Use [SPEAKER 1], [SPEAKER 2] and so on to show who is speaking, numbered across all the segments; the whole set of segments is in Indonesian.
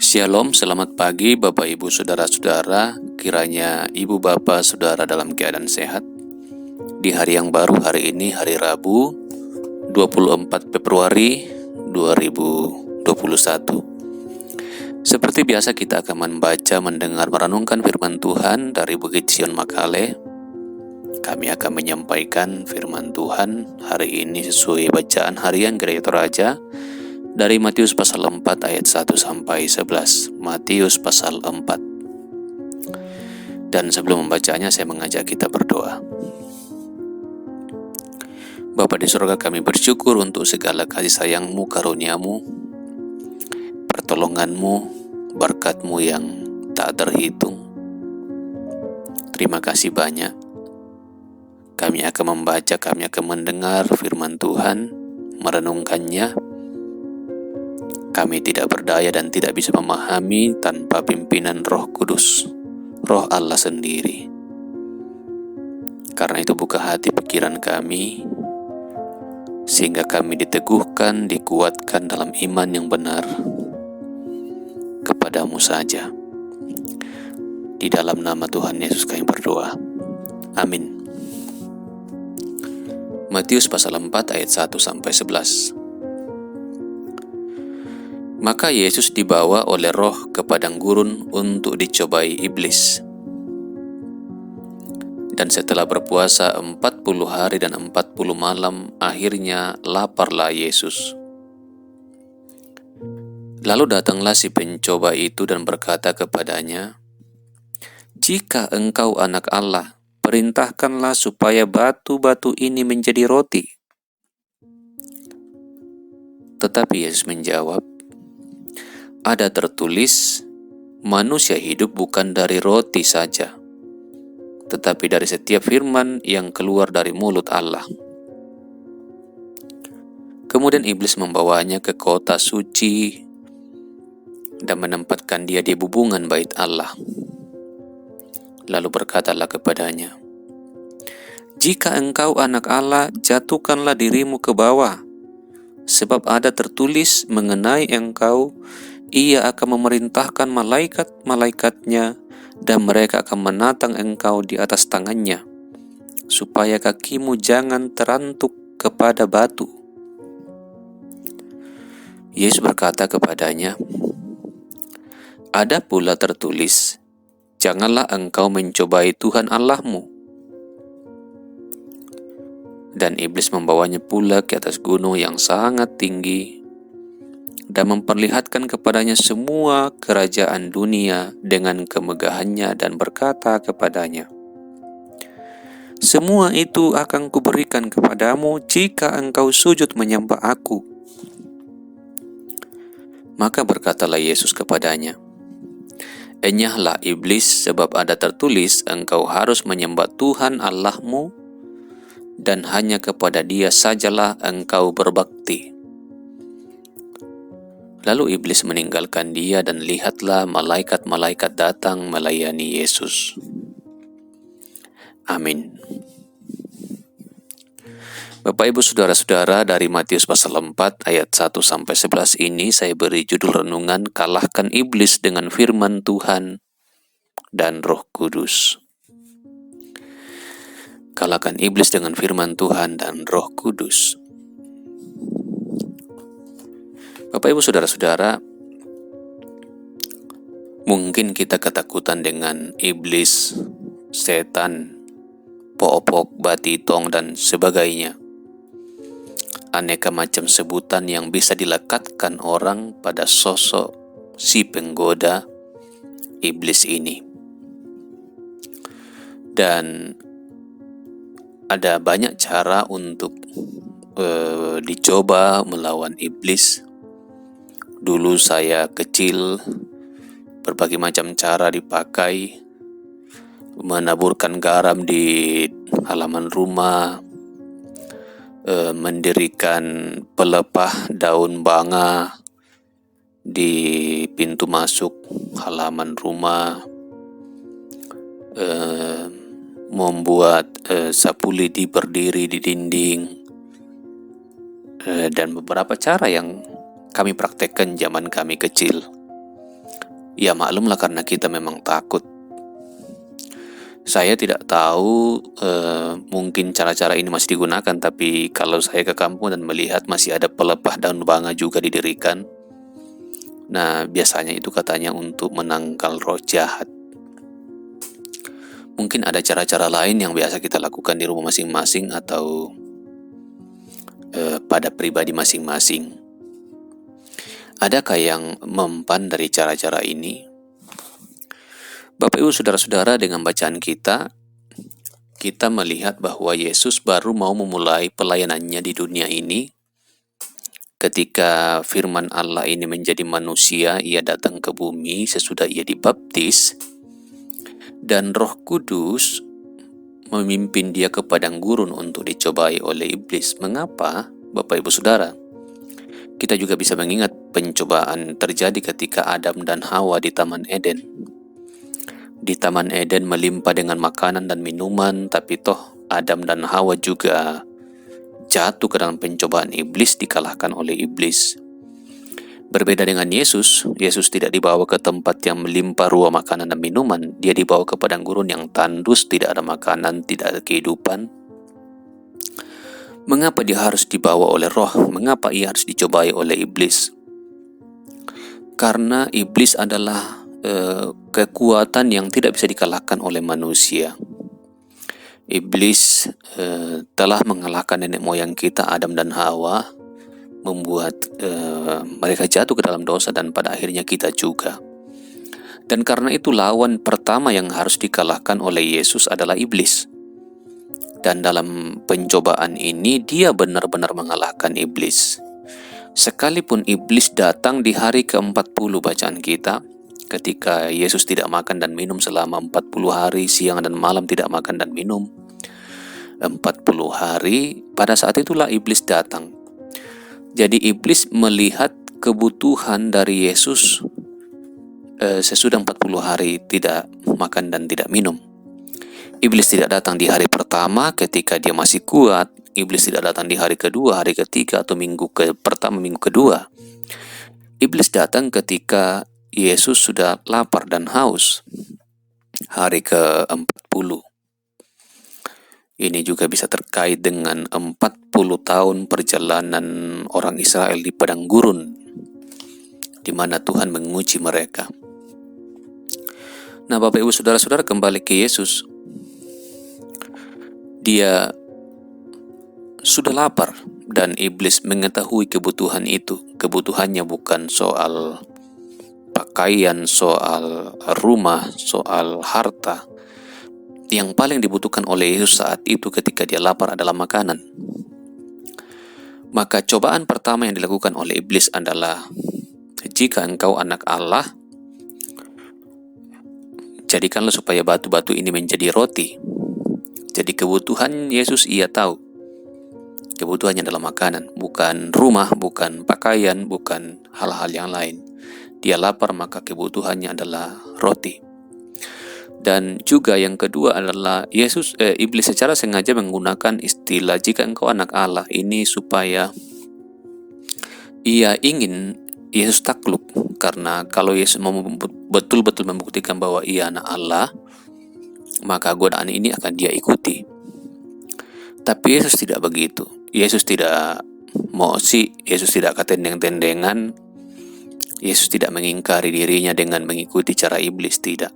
[SPEAKER 1] Shalom, selamat pagi Bapak Ibu Saudara-saudara. Kiranya Ibu Bapak Saudara dalam keadaan sehat. Di hari yang baru hari ini, hari Rabu 24 Februari 2021. Seperti biasa kita akan membaca, mendengar, merenungkan firman Tuhan dari Bukit Sion Makale. Kami akan menyampaikan firman Tuhan hari ini sesuai bacaan harian Gereja Toraja dari Matius pasal 4 ayat 1 sampai 11. Matius pasal 4. Dan sebelum membacanya, saya mengajak kita berdoa. Bapa di surga, kami bersyukur untuk segala kasih sayang-Mu, karunia-Mu, pertolongan-Mu, berkat-Mu yang tak terhitung. Terima kasih banyak. Kami akan membaca, kami akan mendengar firman Tuhan, merenungkannya. Kami tidak berdaya dan tidak bisa memahami tanpa pimpinan Roh Kudus, Roh Allah sendiri. Karena itu buka hati pikiran kami, sehingga kami diteguhkan, dikuatkan dalam iman yang benar kepadamu saja. Di dalam nama Tuhan Yesus kami berdoa. Amin. Matius pasal 4 ayat 1 sampai 11. Maka Yesus dibawa oleh Roh ke padang gurun untuk dicobai iblis. Dan setelah berpuasa 40 hari dan 40 malam, akhirnya laparlah Yesus. Lalu datanglah si pencoba itu dan berkata kepadanya, "Jika engkau anak Allah, perintahkanlah supaya batu-batu ini menjadi roti." Tetapi Yesus menjawab, "Ada tertulis, manusia hidup bukan dari roti saja, tetapi dari setiap firman yang keluar dari mulut Allah." Kemudian iblis membawanya ke kota suci dan menempatkan dia di bubungan bait Allah. Lalu berkatalah kepadanya, "Jika engkau anak Allah, jatuhkanlah dirimu ke bawah, sebab ada tertulis mengenai engkau, Ia akan memerintahkan malaikat-malaikatnya, dan mereka akan menatang engkau di atas tangannya, supaya kakimu jangan terantuk kepada batu." Yesus berkata kepadanya, "Ada pula tertulis, janganlah engkau mencobai Tuhan Allahmu." Dan iblis membawanya pula ke atas gunung yang sangat tinggi, dan memperlihatkan kepadanya semua kerajaan dunia dengan kemegahannya, dan berkata kepadanya, "Semua itu akan kuberikan kepadamu jika engkau sujud menyembah aku." Maka berkatalah Yesus kepadanya, "Enyahlah iblis, sebab ada tertulis, engkau harus menyembah Tuhan Allahmu, dan hanya kepada Dia sajalah engkau berbakti." Lalu iblis meninggalkan dia, dan lihatlah malaikat-malaikat datang melayani Yesus. Amin. Bapak Ibu Saudara-saudara, dari Matius pasal 4 ayat 1 sampai 11 ini saya beri judul renungan, "Kalahkan Iblis dengan Firman Tuhan dan Roh Kudus." Kalahkan iblis dengan firman Tuhan dan Roh Kudus. Bapak Ibu Saudara-saudara, mungkin kita ketakutan dengan iblis, setan, poopok, batitong, dan sebagainya. Aneka macam sebutan yang bisa dilekatkan orang pada sosok si penggoda iblis ini. Dan ada banyak cara untuk dicoba melawan iblis. Dulu saya kecil, berbagai macam cara dipakai, menaburkan garam di halaman rumah, mendirikan pelepah daun banga di pintu masuk halaman rumah, membuat sapu lidi berdiri di dinding, dan beberapa cara yang kami praktekkan zaman kami kecil. Ya maklumlah, karena kita memang takut. Saya tidak tahu, mungkin cara-cara ini masih digunakan, tapi kalau saya ke kampung dan melihat masih ada pelepah daun banga juga didirikan. Nah, biasanya itu katanya untuk menangkal roh jahat. Mungkin ada cara-cara lain yang biasa kita lakukan di rumah masing-masing atau pada pribadi masing-masing. Adakah yang mempan dari cara-cara ini? Bapak Ibu Saudara-saudara, dengan bacaan kita melihat bahwa Yesus baru mau memulai pelayanannya di dunia ini. Ketika firman Allah ini menjadi manusia, ia datang ke bumi sesudah ia dibaptis, dan Roh Kudus memimpin dia ke padang gurun untuk dicobai oleh iblis. Mengapa, Bapak Ibu Saudara? Kita juga bisa mengingat pencobaan terjadi ketika Adam dan Hawa di Taman Eden. Di Taman Eden melimpah dengan makanan dan minuman, tapi toh Adam dan Hawa juga jatuh ke dalam pencobaan iblis, dikalahkan oleh iblis. Berbeda dengan Yesus tidak dibawa ke tempat yang melimpah ruah makanan dan minuman. Dia dibawa ke padang gurun yang tandus, tidak ada makanan, tidak ada kehidupan. Mengapa dia harus dibawa oleh roh? Mengapa ia harus dicobai oleh iblis? Karena iblis adalah kekuatan yang tidak bisa dikalahkan oleh manusia. Iblis telah mengalahkan nenek moyang kita, Adam dan Hawa, membuat mereka jatuh ke dalam dosa, dan pada akhirnya kita juga. Dan karena itu lawan pertama yang harus dikalahkan oleh Yesus adalah iblis. Dan dalam pencobaan ini dia benar-benar mengalahkan iblis. Sekalipun iblis datang di hari ke-40 bacaan kita, ketika Yesus tidak makan dan minum selama 40 hari, siang dan malam tidak makan dan minum 40 hari, pada saat itulah iblis datang. Jadi iblis melihat kebutuhan dari Yesus sesudah 40 hari tidak makan dan tidak minum. Iblis tidak datang di hari pertama ketika dia masih kuat. Iblis tidak datang di hari kedua, hari ketiga, atau minggu pertama, minggu kedua. Iblis datang ketika Yesus sudah lapar dan haus, hari ke-40. Ini juga bisa terkait dengan 40 tahun perjalanan orang Israel di padang gurun, di mana Tuhan menguji mereka. Nah, Bapak Ibu Saudara-saudara, kembali ke Yesus. Dia sudah lapar dan iblis mengetahui kebutuhan itu. Kebutuhannya bukan soal pakaian, soal rumah, soal harta. Yang paling dibutuhkan oleh Yesus saat itu ketika dia lapar adalah makanan. Maka cobaan pertama yang dilakukan oleh iblis adalah, jika engkau anak Allah, jadikanlah supaya batu-batu ini menjadi roti. Jadi kebutuhan Yesus ia tahu. Kebutuhannya adalah makanan, bukan rumah, bukan pakaian, bukan hal-hal yang lain. Dia lapar, maka kebutuhannya adalah roti. Dan juga yang kedua adalah iblis secara sengaja menggunakan istilah jika engkau anak Allah ini supaya ia ingin Yesus takluk. Karena kalau Yesus mau betul-betul membuktikan bahwa ia anak Allah, maka godaan ini akan dia ikuti. Tapi Yesus tidak begitu. Yesus tidak mosi, Yesus tidak ketendeng-tendengan, Yesus tidak mengingkari dirinya dengan mengikuti cara iblis, tidak.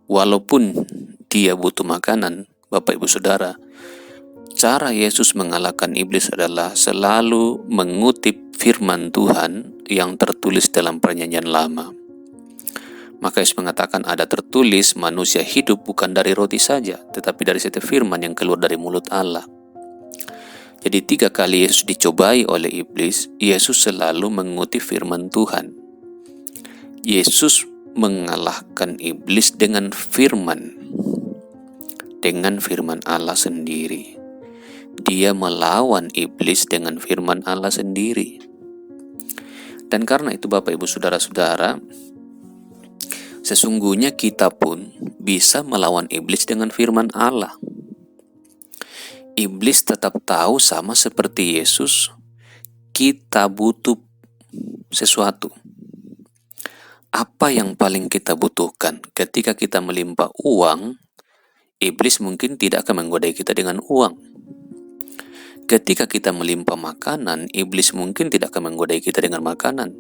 [SPEAKER 1] Walaupun dia butuh makanan, Bapak Ibu Saudara, cara Yesus mengalahkan iblis adalah selalu mengutip firman Tuhan yang tertulis dalam Perjanjian Lama. Maka Yesus mengatakan, ada tertulis, manusia hidup bukan dari roti saja, tetapi dari setiap firman yang keluar dari mulut Allah. Jadi 3 kali Yesus dicobai oleh iblis, Yesus selalu mengutip firman Tuhan. Yesus mengalahkan iblis dengan firman Allah sendiri. Dia melawan iblis dengan firman Allah sendiri. Dan karena itu Bapak Ibu Saudara-saudara, sesungguhnya kita pun bisa melawan iblis dengan firman Allah. Iblis tetap tahu, sama seperti Yesus, kita butuh sesuatu. Apa yang paling kita butuhkan? Ketika kita melimpah uang, iblis mungkin tidak akan menggodai kita dengan uang. Ketika kita melimpah makanan, iblis mungkin tidak akan menggodai kita dengan makanan.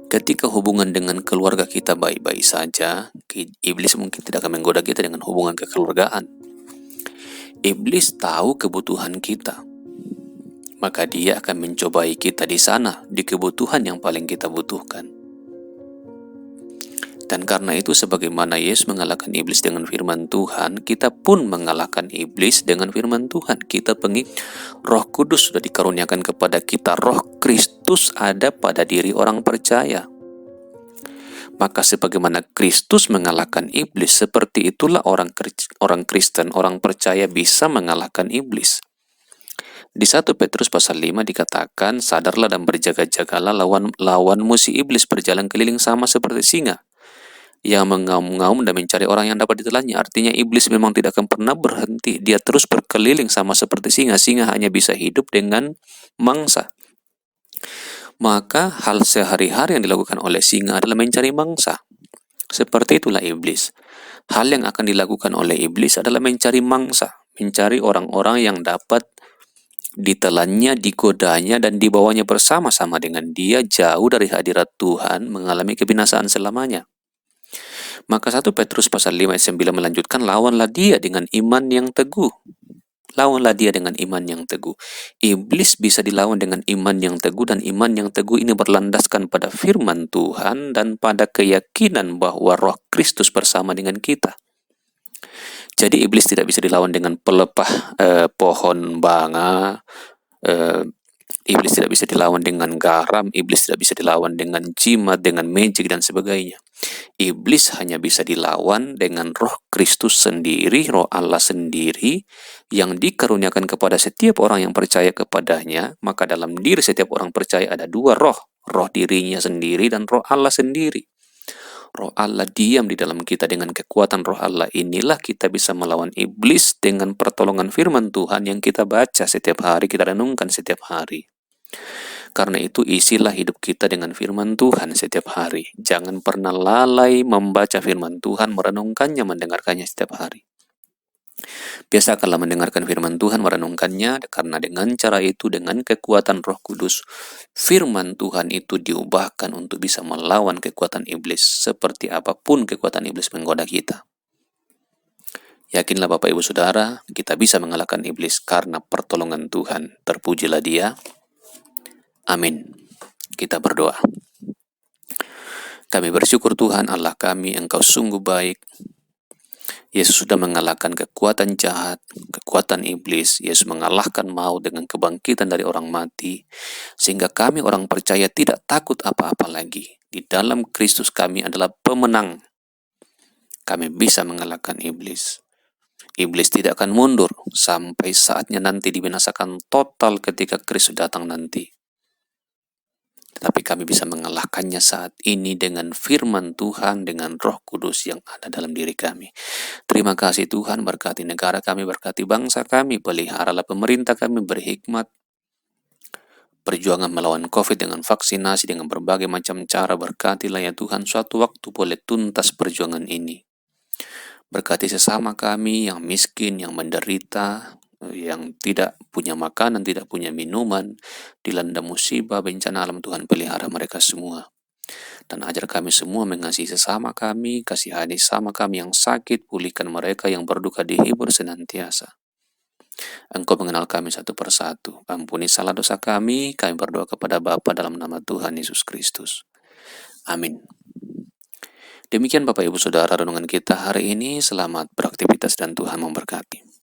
[SPEAKER 1] Ketika hubungan dengan keluarga kita baik-baik saja, iblis mungkin tidak akan menggoda kita dengan hubungan kekeluargaan. Iblis tahu kebutuhan kita, maka dia akan mencobai kita di sana, di kebutuhan yang paling kita butuhkan. Dan karena itu, sebagaimana Yesus mengalahkan iblis dengan firman Tuhan, kita pun mengalahkan iblis dengan firman Tuhan. Kita Roh Kudus sudah dikaruniakan kepada kita. Roh Kristus ada pada diri orang percaya. Maka sebagaimana Kristus mengalahkan iblis, seperti itulah orang Kristen, orang percaya bisa mengalahkan iblis. Di 1 Petrus pasal 5 dikatakan, sadarlah dan berjaga-jagalah, lawanmu si iblis berjalan keliling sama seperti singa yang mengaum-ngaum dan mencari orang yang dapat ditelannya. Artinya iblis memang tidak akan pernah berhenti. Dia terus berkeliling sama seperti singa. Singa hanya bisa hidup dengan mangsa. Maka hal sehari-hari yang dilakukan oleh singa adalah mencari mangsa. Seperti itulah iblis. Hal yang akan dilakukan oleh iblis adalah mencari mangsa. Mencari orang-orang yang dapat ditelannya, digodanya, dan dibawanya bersama-sama dengan dia jauh dari hadirat Tuhan, mengalami kebinasaan selamanya. Maka 1 Petrus pasal 5 ayat 9 melanjutkan, lawanlah dia dengan iman yang teguh. Lawanlah dia dengan iman yang teguh. Iblis bisa dilawan dengan iman yang teguh, dan iman yang teguh ini berlandaskan pada firman Tuhan dan pada keyakinan bahwa Roh Kristus bersama dengan kita. Jadi iblis tidak bisa dilawan dengan pelepah pohon banga, iblis tidak bisa dilawan dengan garam, iblis tidak bisa dilawan dengan jimat, dengan magic, dan sebagainya. Iblis hanya bisa dilawan dengan Roh Kristus sendiri, Roh Allah sendiri, yang dikaruniakan kepada setiap orang yang percaya kepadanya. Maka dalam diri setiap orang percaya ada dua roh, roh dirinya sendiri dan Roh Allah sendiri. Roh Allah diam di dalam kita. Dengan kekuatan Roh Allah inilah kita bisa melawan iblis dengan pertolongan firman Tuhan yang kita baca setiap hari, kita renungkan setiap hari. Karena itu isilah hidup kita dengan firman Tuhan setiap hari. Jangan pernah lalai membaca firman Tuhan, merenungkannya, mendengarkannya setiap hari. Biasakanlah mendengarkan firman Tuhan, merenungkannya, karena dengan cara itu, dengan kekuatan Roh Kudus, firman Tuhan itu diubahkan untuk bisa melawan kekuatan iblis. Seperti apapun kekuatan iblis menggoda kita. Yakinlah Bapak Ibu Saudara, kita bisa mengalahkan iblis karena pertolongan Tuhan. Terpujilah Dia. Amin. Kita berdoa. Kami bersyukur Tuhan Allah kami, Engkau sungguh baik. Yesus sudah mengalahkan kekuatan jahat, kekuatan iblis. Yesus mengalahkan maut dengan kebangkitan dari orang mati. Sehingga kami orang percaya tidak takut apa-apa lagi. Di dalam Kristus kami adalah pemenang. Kami bisa mengalahkan iblis. Iblis tidak akan mundur sampai saatnya nanti dibinasakan total ketika Kristus datang nanti. Tetapi kami bisa mengalahkannya saat ini dengan firman Tuhan, dengan Roh Kudus yang ada dalam diri kami. Terima kasih Tuhan, berkati negara kami, berkati bangsa kami, peliharalah pemerintah kami berhikmat, perjuangan melawan COVID dengan vaksinasi, dengan berbagai macam cara. Berkatilah ya Tuhan, suatu waktu boleh tuntas perjuangan ini. Berkati sesama kami yang miskin, yang menderita, yang tidak punya makanan, tidak punya minuman, dilanda musibah, bencana alam. Tuhan pelihara mereka semua. Dan ajar kami semua mengasihi sesama kami, kasihani sama kami yang sakit, pulihkan mereka yang berduka, dihibur senantiasa. Engkau mengenal kami satu persatu. Ampuni salah dosa kami berdoa kepada Bapa dalam nama Tuhan Yesus Kristus. Amin. Demikian Bapak Ibu Saudara renungan kita hari ini. Selamat beraktivitas dan Tuhan memberkati.